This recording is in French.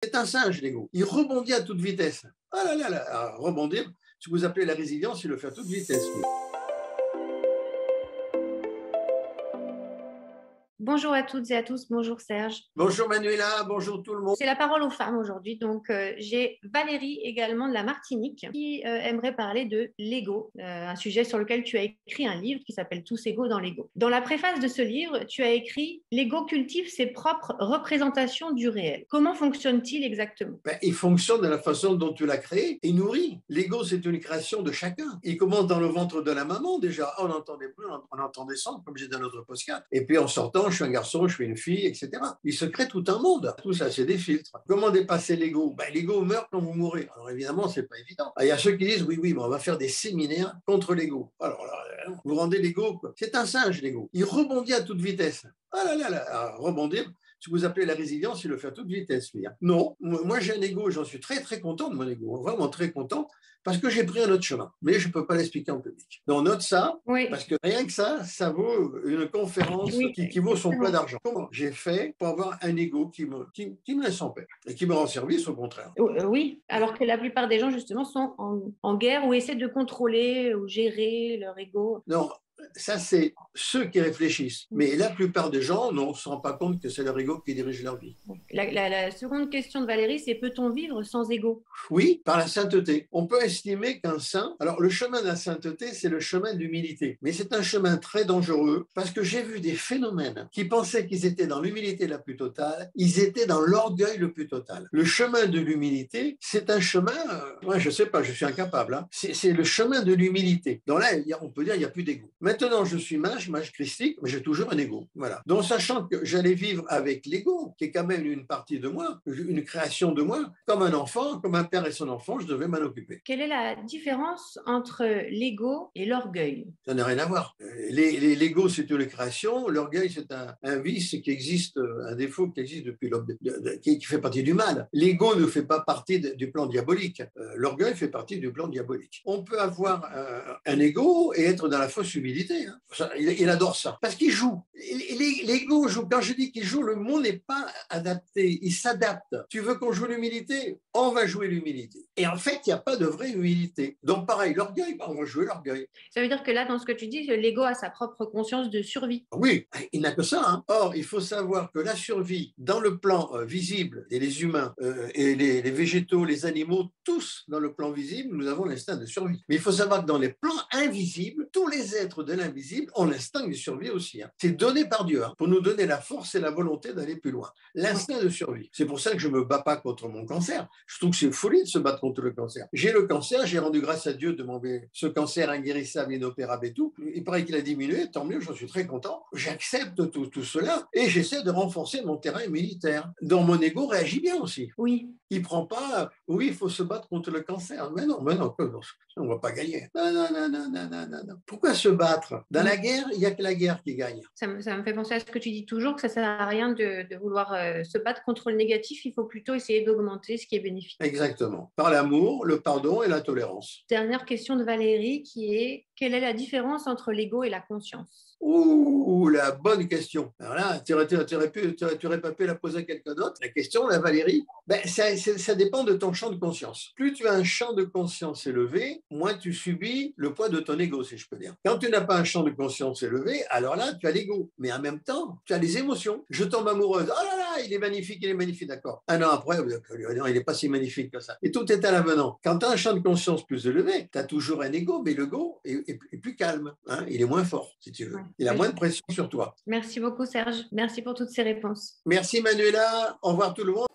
C'est un singe, l'ego. Il rebondit à toute vitesse. Ah là là là, alors, rebondir, ce que vous appelez la résilience, il le fait à toute vitesse. Bonjour à toutes et à tous, bonjour Serge. Bonjour Manuela, bonjour tout le monde. C'est la parole aux femmes aujourd'hui. Donc, j'ai Valérie également de la Martinique qui aimerait parler de l'ego, un sujet sur lequel tu as écrit un livre qui s'appelle Tous égaux dans l'ego. Dans la préface de ce livre, tu as écrit « L'ego cultive ses propres représentations du réel ». Comment fonctionne-t-il exactement? Il fonctionne de la façon dont tu l'as créé et nourri. L'ego, c'est une création de chacun. Il commence dans le ventre de la maman déjà. On entendait plus, on entendait descendre comme j'ai dans notre podcast. Et puis en sortant, je suis un garçon, je suis une fille, etc. Il se crée tout un monde. Tout ça, c'est des filtres. Comment dépasser l'ego? L'ego meurt quand vous mourrez. Alors évidemment, c'est pas évident. Il y a ceux qui disent oui, mais on va faire des séminaires contre l'ego. Alors là, vous rendez l'ego, quoi. C'est un singe, l'ego. Il rebondit à toute vitesse. Ah là là là, alors, rebondir. Ce que vous appelez la résilience, il le fait à toute vitesse, lui. Non, moi j'ai un ego, j'en suis très très content de mon ego, vraiment très content, parce que j'ai pris un autre chemin, mais je ne peux pas l'expliquer en public. Donc note ça, Oui. parce que rien que ça vaut une conférence qui vaut son poids d'argent. Comment j'ai fait pour avoir un ego qui me laisse en paix et qui me rend service au contraire? Oui, alors que la plupart des gens justement sont en guerre ou essaient de contrôler ou gérer leur ego. Non. Ça, c'est ceux qui réfléchissent. Mais la plupart des gens ne se rendent pas compte que c'est leur ego qui dirige leur vie. La seconde question de Valérie, c'est peut-on vivre sans ego? Oui, par la sainteté. On peut estimer qu'un saint... Alors, le chemin de la sainteté, c'est le chemin de l'humilité. Mais c'est un chemin très dangereux parce que j'ai vu des phénomènes qui pensaient qu'ils étaient dans l'humilité la plus totale. Ils étaient dans l'orgueil le plus total. Le chemin de l'humilité, c'est un chemin... Moi, je ne sais pas, je suis incapable. Hein. C'est le chemin de l'humilité. Donc là, on peut dire qu'il n'y a plus d'ego. Maintenant, je suis mage christique, mais j'ai toujours un ego. Voilà. Donc, sachant que j'allais vivre avec l'ego, qui est quand même une partie de moi, une création de moi, comme un enfant, comme un père et son enfant, je devais m'en occuper. Quelle est la différence entre l'ego et l'orgueil? Ça n'a rien à voir. L'ego, c'est une création. L'orgueil, c'est un vice qui existe, un défaut qui existe depuis qui fait partie du mal. L'ego ne fait pas partie du plan diabolique. L'orgueil fait partie du plan diabolique. On peut avoir un ego et être dans la fausse humilité. Hein. Il adore ça. Parce qu'il joue. L'ego joue. Quand je dis qu'il joue, le mot n'est pas adapté. Il s'adapte. Tu veux qu'on joue l'humilité? On va jouer l'humilité. Et en fait, il n'y a pas de vraie humilité. Donc pareil, l'orgueil, on va jouer l'orgueil. Ça veut dire que là, dans ce que tu dis, l'ego a sa propre conscience de survie. Oui, il n'a que ça. Hein. Or, il faut savoir que la survie, dans le plan visible, et les humains, et les végétaux, les animaux, tous dans le plan visible, nous avons l'instinct de survie. Mais il faut savoir que dans les plans invisibles, tous les êtres de l'invisible ont l'instinct de survie aussi. Hein. C'est donné par Dieu pour nous donner la force et la volonté d'aller plus loin. L'instinct de survie. C'est pour ça que je ne me bats pas contre mon cancer. Je trouve que c'est folie de se battre contre le cancer. J'ai le cancer, j'ai rendu grâce à Dieu de m'enlever ce cancer inguérissable, inopérable et tout. Il paraît qu'il a diminué, tant mieux, j'en suis très content. J'accepte tout cela et j'essaie de renforcer mon terrain immunitaire. Donc mon ego réagit bien aussi. Oui. Il ne prend pas, oui, il faut se battre contre le cancer. Mais non, on ne va pas gagner. Non. Pourquoi se battre? Dans la guerre, il n'y a que la guerre qui gagne. Ça me fait penser à ce que tu dis toujours, que ça ne sert à rien de vouloir se battre contre le négatif. Il faut plutôt essayer d'augmenter ce qui est bénéfique. Exactement. Par l'amour, le pardon et la tolérance. Dernière question de Valérie qui est: quelle est la différence entre l'ego et la conscience? Ouh, la bonne question. Alors là, tu aurais pas pu la poser à quelqu'un d'autre. La question, la Valérie, ça dépend de ton champ de conscience. Plus tu as un champ de conscience élevé, moins tu subis le poids de ton ego, si je peux dire. Quand tu n'as pas un champ de conscience élevé, alors là, tu as l'ego. Mais en même temps, tu as les émotions. Je tombe amoureuse. Oh là là, il est magnifique, d'accord. Un an après, non, il n'est pas si magnifique que ça. Et tout est à l'avenant. Quand tu as un champ de conscience plus élevé, tu as toujours un ego, mais l'ego est plus calme. Hein, il est moins fort, si tu veux. Ouais. Il a moins de pression sur toi. Merci beaucoup, Serge. Merci pour toutes ces réponses. Merci, Manuela. Au revoir tout le monde.